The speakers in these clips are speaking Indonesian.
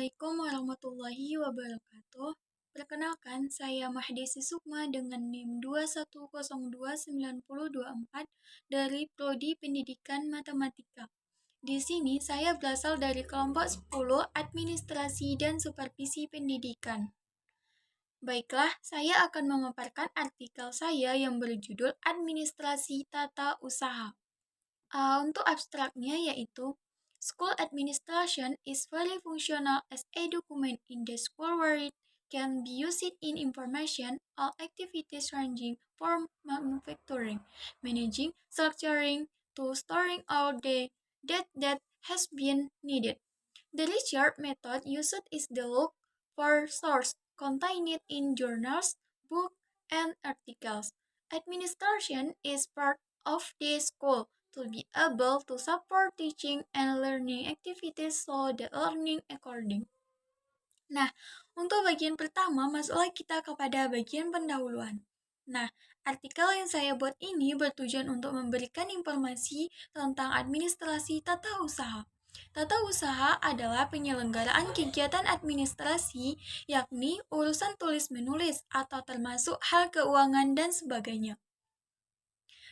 Assalamualaikum warahmatullahi wabarakatuh. Perkenalkan, saya Mahdesi Sukma dengan NIM 2102924 dari Prodi Pendidikan Matematika. Di sini saya berasal dari kelompok 10 Administrasi dan Supervisi Pendidikan. Baiklah, saya akan memaparkan artikel saya yang berjudul Administrasi Tata Usaha. Untuk abstraknya yaitu School administration is very functional as a document in the school where it can be used in information all activities ranging from manufacturing, managing, structuring, to storing all the data that has been needed. The research method used is the look for source contained in journals, books, and articles. Administration is part of the school to be able to support teaching and learning activities so the learning according. Nah, untuk bagian pertama, masuklah kita kepada bagian pendahuluan. Nah, artikel yang saya buat ini bertujuan untuk memberikan informasi tentang administrasi tata usaha. Tata usaha adalah penyelenggaraan kegiatan administrasi, yakni urusan tulis-menulis atau termasuk hal keuangan dan sebagainya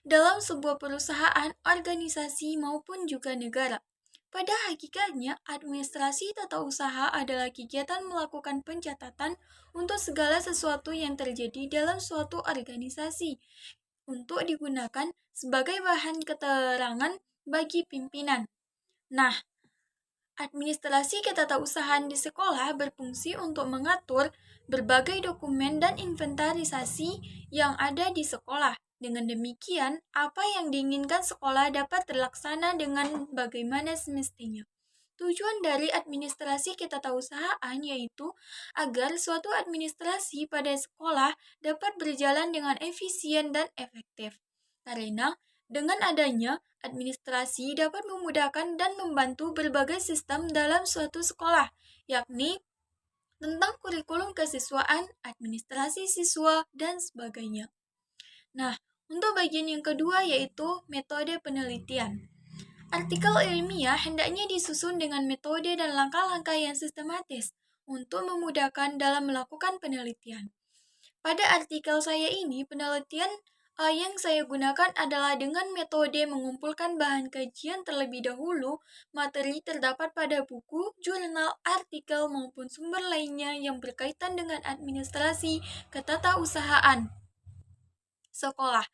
dalam sebuah perusahaan, organisasi, maupun juga negara. Pada hakikatnya, administrasi tata usaha adalah kegiatan melakukan pencatatan untuk segala sesuatu yang terjadi dalam suatu organisasi untuk digunakan sebagai bahan keterangan bagi pimpinan. Nah, administrasi ketatausahaan di sekolah berfungsi untuk mengatur berbagai dokumen dan inventarisasi yang ada di sekolah. Dengan demikian, apa yang diinginkan sekolah dapat terlaksana dengan bagaimana semestinya. Tujuan dari administrasi ketatausahaan yaitu agar suatu administrasi pada sekolah dapat berjalan dengan efisien dan efektif. Karena dengan adanya administrasi dapat memudahkan dan membantu berbagai sistem dalam suatu sekolah, yakni tentang kurikulum kesiswaan, administrasi siswa, dan sebagainya. Nah, untuk bagian yang kedua yaitu metode penelitian. Artikel ilmiah hendaknya disusun dengan metode dan langkah-langkah yang sistematis untuk memudahkan dalam melakukan penelitian. Pada artikel saya ini, penelitian yang saya gunakan adalah dengan metode mengumpulkan bahan kajian terlebih dahulu. Materi terdapat pada buku, jurnal, artikel, maupun sumber lainnya yang berkaitan dengan administrasi ketatausahaan sekolah.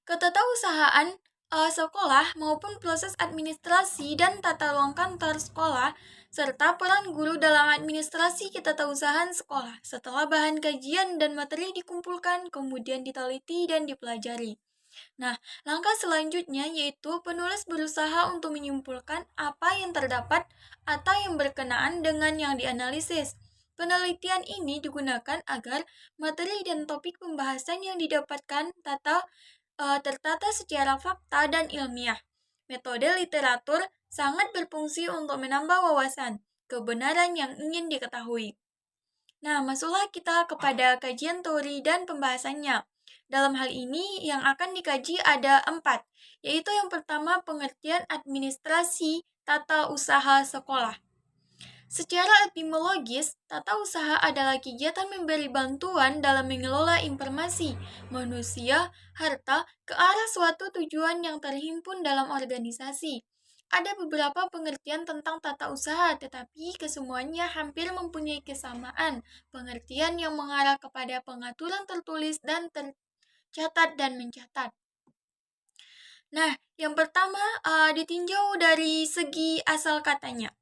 Ketatausahaan sekolah maupun proses administrasi dan tata ruang kantor sekolah serta peran guru dalam administrasi ketatausahaan sekolah. Setelah bahan kajian dan materi dikumpulkan, kemudian diteliti dan dipelajari. Nah, langkah selanjutnya yaitu penulis berusaha untuk menyimpulkan apa yang terdapat atau yang berkenaan dengan yang dianalisis. Penelitian ini digunakan agar materi dan topik pembahasan yang didapatkan tertata secara fakta dan ilmiah. Metode literatur sangat berfungsi untuk menambah wawasan kebenaran yang ingin diketahui. Nah, masuklah kita kepada kajian teori dan pembahasannya. Dalam hal ini yang akan dikaji ada 4, yaitu yang pertama pengertian administrasi tata usaha sekolah. Secara etimologis, tata usaha adalah kegiatan memberi bantuan dalam mengelola informasi, manusia, harta ke arah suatu tujuan yang terhimpun dalam organisasi. Ada beberapa pengertian tentang tata usaha, tetapi kesemuanya hampir mempunyai kesamaan, pengertian yang mengarah kepada pengaturan tertulis dan tercatat dan mencatat. Nah, yang pertama ditinjau dari segi asal katanya.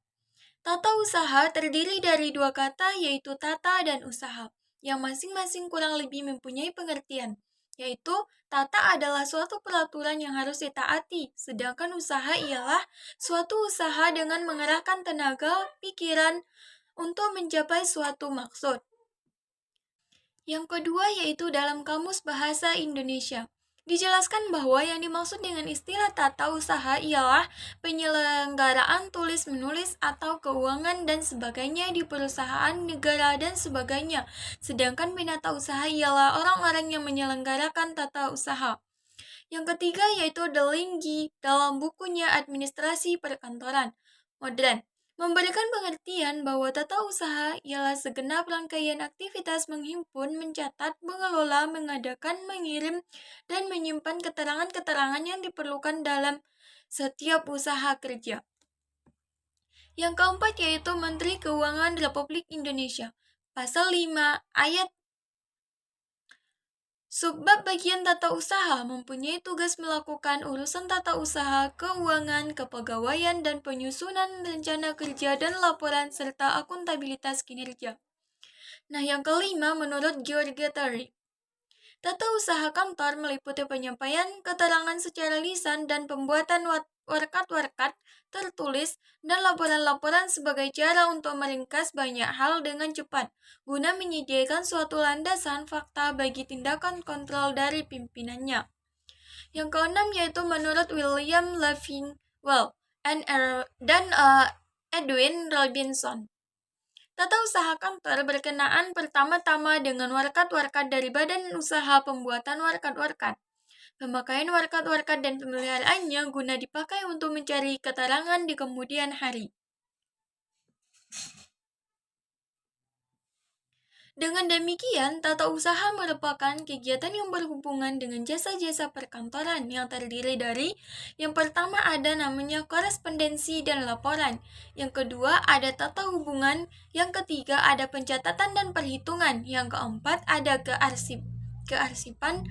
Tata usaha terdiri dari 2 kata yaitu tata dan usaha, yang masing-masing kurang lebih mempunyai pengertian, yaitu tata adalah suatu peraturan yang harus ditaati, sedangkan usaha ialah suatu usaha dengan mengerahkan tenaga, pikiran untuk mencapai suatu maksud. Yang kedua yaitu dalam Kamus Bahasa Indonesia. Dijelaskan bahwa yang dimaksud dengan istilah tata usaha ialah penyelenggaraan tulis-menulis atau keuangan dan sebagainya di perusahaan, negara, dan sebagainya. Sedangkan penata usaha ialah orang-orang yang menyelenggarakan tata usaha. Yang ketiga yaitu Delinggi dalam bukunya Administrasi Perkantoran Modern, memberikan pengertian bahwa tata usaha ialah segenap rangkaian aktivitas menghimpun, mencatat, mengelola, mengadakan, mengirim, dan menyimpan keterangan-keterangan yang diperlukan dalam setiap usaha kerja. Yang keempat yaitu Menteri Keuangan Republik Indonesia. Pasal 5 ayat Subbab bagian tata usaha mempunyai tugas melakukan urusan tata usaha, keuangan, kepegawaian, dan penyusunan rencana kerja dan laporan serta akuntabilitas kinerja. Nah, yang kelima menurut George Terry, tata usaha kantor meliputi penyampaian keterangan secara lisan dan pembuatan warkat-warkat tertulis dan laporan-laporan sebagai cara untuk meringkas banyak hal dengan cepat, guna menyediakan suatu landasan fakta bagi tindakan kontrol dari pimpinannya. Yang keenam yaitu menurut William Leffingwell dan Edwin Robinson. Tata usaha kantor berkenaan pertama-tama dengan warkat-warkat dari badan usaha pembuatan warkat-warkat, pemakaian warkat-warkat dan pemeliharaannya guna dipakai untuk mencari keterangan di kemudian hari. Dengan demikian, tata usaha merupakan kegiatan yang berhubungan dengan jasa-jasa perkantoran yang terdiri dari yang pertama ada namanya korespondensi dan laporan, yang kedua ada tata hubungan, yang ketiga ada pencatatan dan perhitungan, yang keempat ada kearsipan,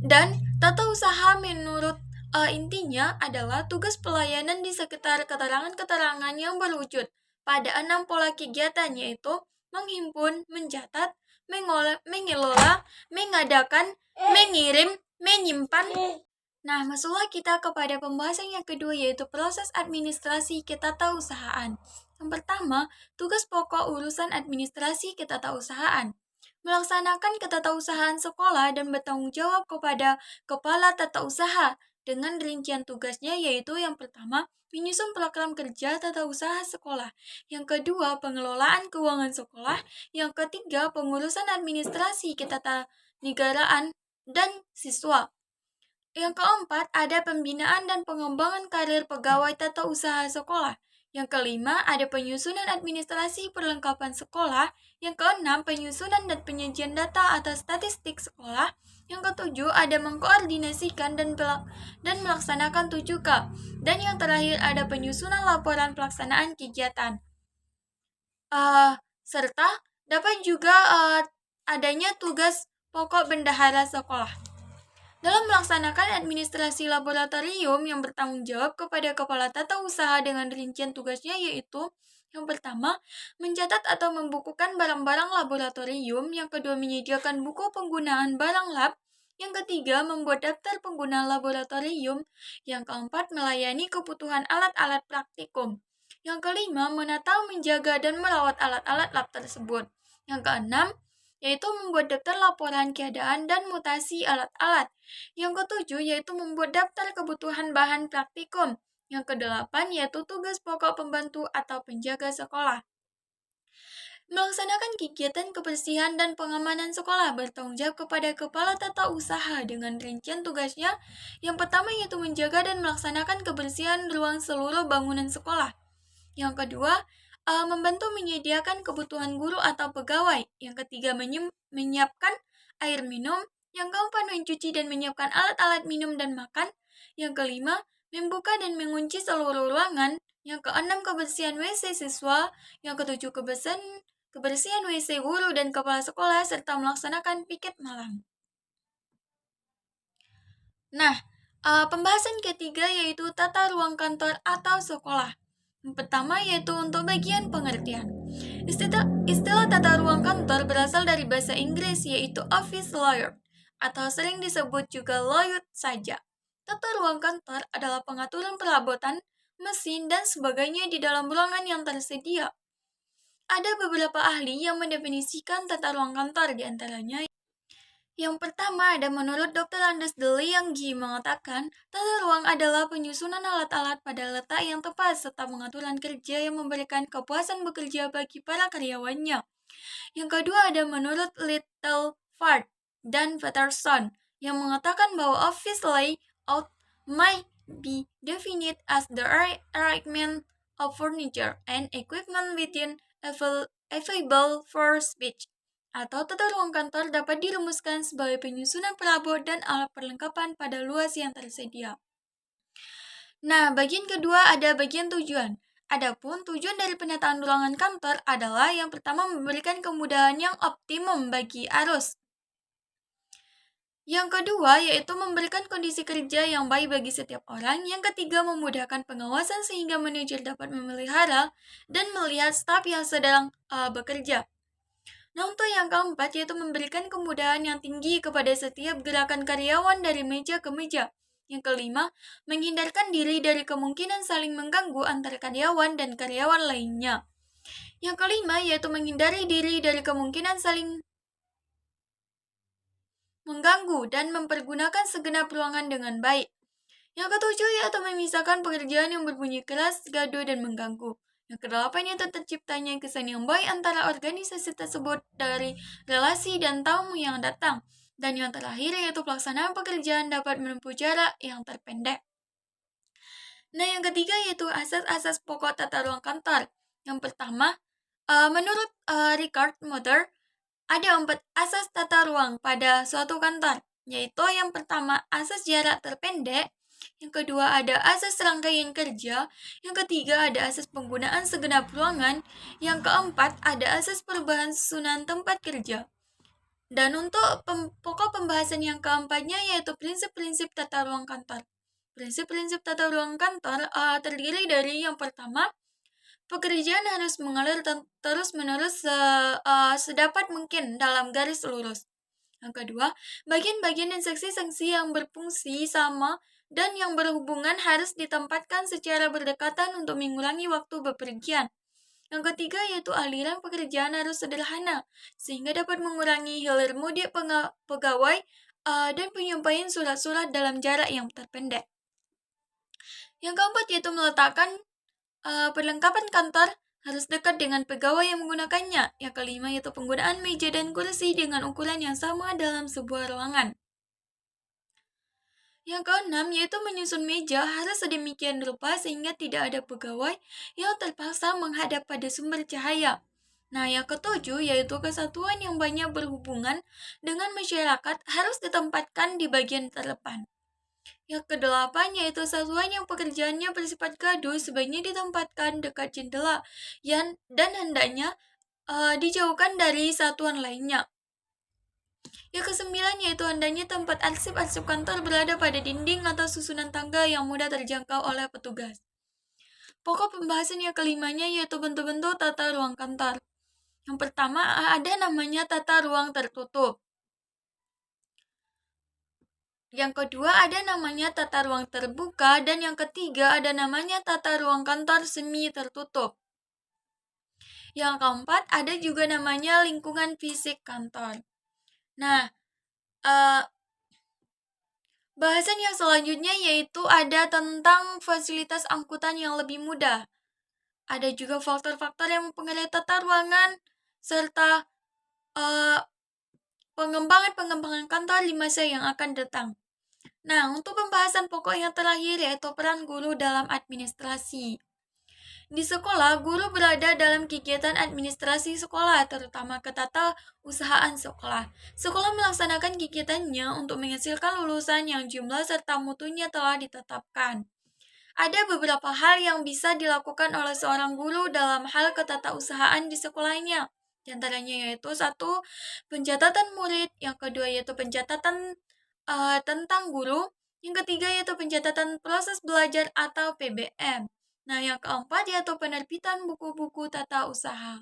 dan tata usaha menurut intinya adalah tugas pelayanan di sekitar keterangan-keterangan yang berwujud pada 6 pola kegiatan yaitu menghimpun, mencatat, mengelola, mengadakan, mengirim, menyimpan. Nah, masuklah kita kepada pembahasan yang kedua yaitu proses administrasi ketatausahaan. Yang pertama, tugas pokok urusan administrasi ketatausahaan. Melaksanakan ketatausahaan sekolah dan bertanggung jawab kepada kepala tata usaha dengan rincian tugasnya yaitu yang pertama, menyusun program kerja tata usaha sekolah. Yang kedua, pengelolaan keuangan sekolah. Yang ketiga, pengurusan administrasi ketatanegaraan dan siswa. Yang keempat, ada pembinaan dan pengembangan karir pegawai tata usaha sekolah. Yang kelima, ada penyusunan administrasi perlengkapan sekolah. Yang keenam, penyusunan dan penyajian data atas statistik sekolah. Yang ketujuh, ada mengkoordinasikan dan melaksanakan 7K. Dan yang terakhir, ada penyusunan laporan pelaksanaan kegiatan. Serta dapat juga adanya tugas pokok bendahara sekolah. Dalam melaksanakan administrasi laboratorium yang bertanggung jawab kepada kepala tata usaha dengan rincian tugasnya yaitu yang pertama, mencatat atau membukukan barang-barang laboratorium. Yang kedua, menyediakan buku penggunaan barang lab. Yang ketiga, membuat daftar pengguna laboratorium. Yang keempat, melayani kebutuhan alat-alat praktikum. Yang kelima, menata, menjaga, dan merawat alat-alat lab tersebut. Yang keenam, yaitu membuat daftar laporan keadaan dan mutasi alat-alat. Yang ketujuh, yaitu membuat daftar kebutuhan bahan praktikum. Yang kedelapan, yaitu tugas pokok pembantu atau penjaga sekolah. Melaksanakan kegiatan kebersihan dan pengamanan sekolah bertanggung jawab kepada kepala tata usaha dengan rincian tugasnya. Yang pertama yaitu menjaga dan melaksanakan kebersihan ruang seluruh bangunan sekolah. Yang kedua, membantu menyediakan kebutuhan guru atau pegawai. Yang ketiga, menyiapkan air minum. Yang keempat, mencuci dan menyiapkan alat-alat minum dan makan. Yang kelima, membuka dan mengunci seluruh ruangan. Yang keenam, kebersihan WC siswa. Yang ketujuh, kebersihan WC guru dan kepala sekolah serta melaksanakan piket malam. Nah, pembahasan ketiga yaitu tata ruang kantor atau sekolah. Yang pertama yaitu untuk bagian pengertian. Istilah tata ruang kantor berasal dari bahasa Inggris yaitu office layout atau sering disebut juga layout saja. Tata ruang kantor adalah pengaturan perabotan, mesin, dan sebagainya di dalam ruangan yang tersedia. Ada beberapa ahli yang mendefinisikan tata ruang kantor, di antaranya yang pertama ada menurut Dr. Andes Delianggi mengatakan, tata ruang adalah penyusunan alat-alat pada letak yang tepat serta pengaturan kerja yang memberikan kepuasan bekerja bagi para karyawannya. Yang kedua ada menurut Littleford dan Peterson yang mengatakan bahwa office layout might be defined as the arrangement of furniture and equipment within available for speech. Atau tata ruang kantor dapat dirumuskan sebagai penyusunan perabot dan alat perlengkapan pada luas yang tersedia. Nah, bagian kedua ada bagian tujuan. Adapun tujuan dari penataan ruangan kantor adalah yang pertama memberikan kemudahan yang optimum bagi arus. Yang kedua yaitu memberikan kondisi kerja yang baik bagi setiap orang. Yang ketiga memudahkan pengawasan sehingga manajer dapat memelihara dan melihat staf yang sedang bekerja. Nah, untuk yang keempat yaitu memberikan kemudahan yang tinggi kepada setiap gerakan karyawan dari meja ke meja. Yang kelima, menghindarkan diri dari kemungkinan saling mengganggu antara karyawan dan karyawan lainnya. Yang kelima yaitu menghindari diri dari kemungkinan saling mengganggu dan mempergunakan segenap ruangan dengan baik. Yang ketujuh yaitu memisahkan pekerjaan yang berbunyi keras, gaduh, dan mengganggu. Yang kedelapan yaitu terciptanya kesan yang baik antara organisasi tersebut dari relasi dan tamu yang datang. Dan yang terakhir yaitu pelaksanaan pekerjaan dapat menempuh jarak yang terpendek. Nah, yang ketiga yaitu asas-asas pokok tata ruang kantor. Yang pertama, menurut Richard Mother, ada 4 asas tata ruang pada suatu kantor, yaitu yang pertama asas jarak terpendek, yang kedua ada asas rangkaian kerja, yang ketiga ada asas penggunaan segenap ruangan, yang keempat ada asas perubahan susunan tempat kerja. Dan untuk pokok pembahasan yang keempatnya yaitu prinsip-prinsip tata ruang kantor. Prinsip-prinsip tata ruang kantor terdiri dari yang pertama, pekerjaan harus mengalir terus-menerus sedapat mungkin dalam garis lurus. Yang kedua, bagian-bagian dan seksi-seksi yang berfungsi sama dan yang berhubungan harus ditempatkan secara berdekatan untuk mengurangi waktu bepergian. Yang ketiga yaitu aliran pekerjaan harus sederhana, sehingga dapat mengurangi hilir mudik pegawai dan penyampaian surat-surat dalam jarak yang terpendek. Yang keempat yaitu meletakkan perlengkapan kantor harus dekat dengan pegawai yang menggunakannya. Yang kelima yaitu penggunaan meja dan kursi dengan ukuran yang sama dalam sebuah ruangan. Yang keenam yaitu menyusun meja harus sedemikian rupa sehingga tidak ada pegawai yang terpaksa menghadap pada sumber cahaya. Nah, yang ketujuh yaitu kesatuan yang banyak berhubungan dengan masyarakat harus ditempatkan di bagian terdepan. Yang kedelapan yaitu satuan yang pekerjaannya bersifat gaduh sebaiknya ditempatkan dekat jendela dan hendaknya dijauhkan dari satuan lainnya. Yang kesembilan yaitu hendaknya tempat arsip-arsip kantor berada pada dinding atau susunan tangga yang mudah terjangkau oleh petugas. Pokok pembahasan yang kelimanya yaitu bentuk-bentuk tata ruang kantor. Yang pertama ada namanya tata ruang tertutup. Yang kedua ada namanya tata ruang terbuka dan yang ketiga ada namanya tata ruang kantor semi tertutup. Yang keempat ada juga namanya lingkungan fisik kantor. Nah, bahasan yang selanjutnya yaitu ada tentang fasilitas angkutan yang lebih mudah. Ada juga faktor-faktor yang mempengaruhi tata ruangan serta pengembangan kantor di masa yang akan datang. Nah, untuk pembahasan pokok yang terakhir yaitu peran guru dalam administrasi. Di sekolah, guru berada dalam kegiatan administrasi sekolah, terutama ketata-usahaan sekolah. Sekolah melaksanakan kegiatannya untuk menghasilkan lulusan yang jumlah serta mutunya telah ditetapkan. Ada beberapa hal yang bisa dilakukan oleh seorang guru dalam hal ketata-usahaan di sekolahnya. Di antaranya yaitu 1. Pencatatan murid, yang kedua yaitu pencatatan tentang guru, yang ketiga yaitu pencatatan proses belajar atau PBM. Nah, yang keempat yaitu penerbitan buku-buku tata usaha.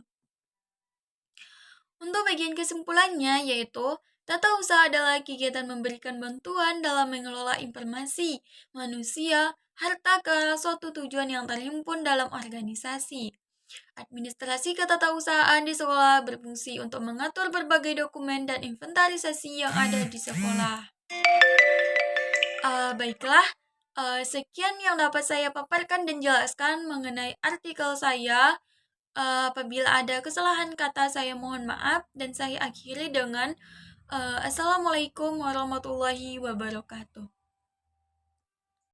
Untuk bagian kesimpulannya yaitu tata usaha adalah kegiatan memberikan bantuan dalam mengelola informasi, manusia, harta ke arah suatu tujuan yang terhimpun dalam organisasi. Administrasi ketatausahaan di sekolah berfungsi untuk mengatur berbagai dokumen dan inventarisasi yang ada di sekolah. Baiklah, sekian yang dapat saya paparkan dan jelaskan mengenai artikel saya. Apabila ada kesalahan kata saya mohon maaf dan saya akhiri dengan Assalamualaikum warahmatullahi wabarakatuh.